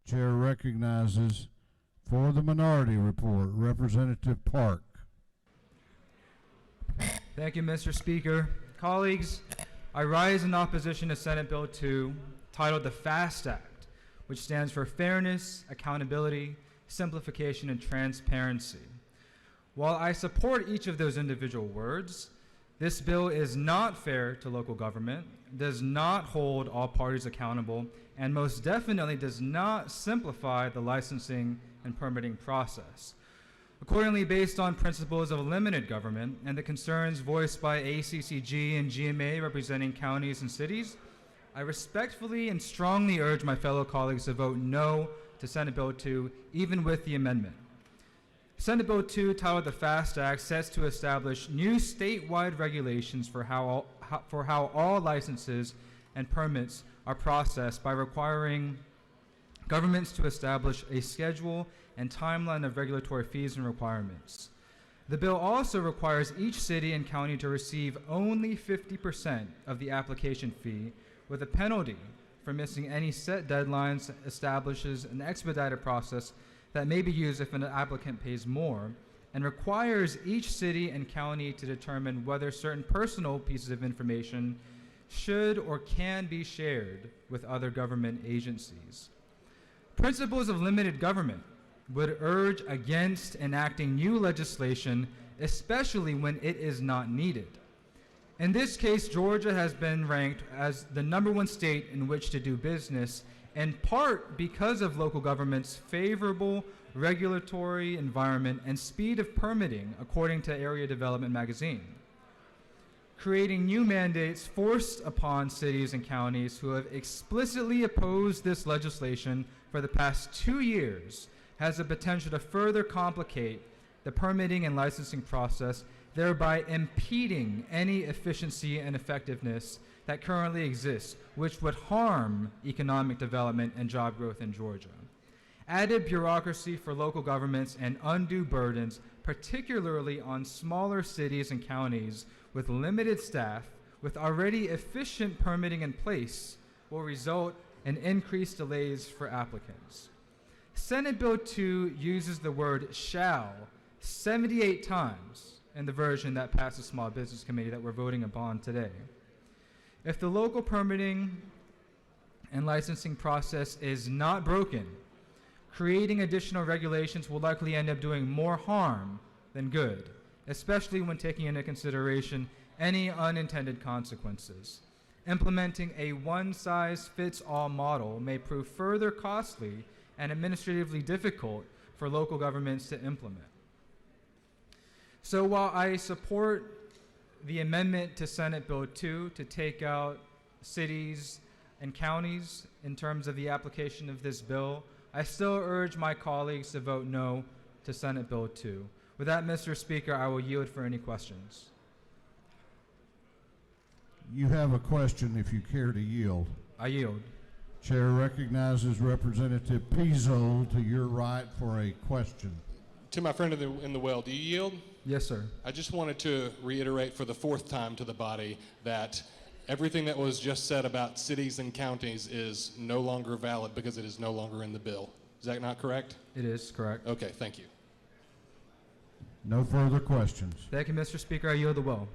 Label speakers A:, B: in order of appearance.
A: Chair recognizes for the minority report, Representative Park.
B: Thank you, Mr. Speaker. Colleagues, I rise in opposition to Senate Bill 2, titled the FAST Act, which stands for Fairness, Accountability, Simplification, and Transparency. While I support each of those individual words, this bill is not fair to local government, does not hold all parties accountable, and most definitely does not simplify the licensing and permitting process. Accordingly, based on principles of limited government and the concerns voiced by ACCG and GMA representing counties and cities, I respectfully and strongly urge my fellow colleagues to vote no to Senate Bill 2, even with the amendment. Senate Bill 2, titled the FAST Act, sets to establish new statewide regulations for how all licenses and permits are processed by requiring governments to establish a schedule and timeline of regulatory fees and requirements. The bill also requires each city and county to receive only 50% of the application fee, with a penalty for missing any set deadlines, establishes an expedited process that may be used if an applicant pays more, and requires each city and county to determine whether certain personal pieces of information should or can be shared with other government agencies. Principles of limited government would urge against enacting new legislation, especially when it is not needed. In this case, Georgia has been ranked as the #1 state in which to do business, in part because of local government's favorable regulatory environment and speed of permitting, according to Area Development Magazine. Creating new mandates forced upon cities and counties who have explicitly opposed this legislation for the past 2 years has the potential to further complicate the permitting and licensing process, thereby impeding any efficiency and effectiveness that currently exists, which would harm economic development and job growth in Georgia. Added bureaucracy for local governments and undue burdens, particularly on smaller cities and counties with limited staff, with already efficient permitting in place, will result in increased delays for applicants. Senate Bill 2 uses the word shall 78 times in the version that passed the Small Business Committee that we're voting upon today. If the local permitting and licensing process is not broken, creating additional regulations will likely end up doing more harm than good, especially when taking into consideration any unintended consequences. Implementing a one-size-fits-all model may prove further costly and administratively difficult for local governments to implement. So while I support the amendment to Senate Bill 2 to take out cities and counties in terms of the application of this bill, I still urge my colleagues to vote no to Senate Bill 2. With that, Mr. Speaker, I will yield for any questions.
A: You have a question if you care to yield.
B: I yield.
A: Chair recognizes Representative Pizzo to your right for a question.
C: To my friend in the well, do you yield?
B: Yes, sir.
C: I just wanted to reiterate for the 4th time to the body that everything that was just said about cities and counties is no longer valid because it is no longer in the bill. Is that not correct?
B: It is correct.
C: Okay, thank you.
A: No further questions.
B: Thank you, Mr. Speaker. I yield the well.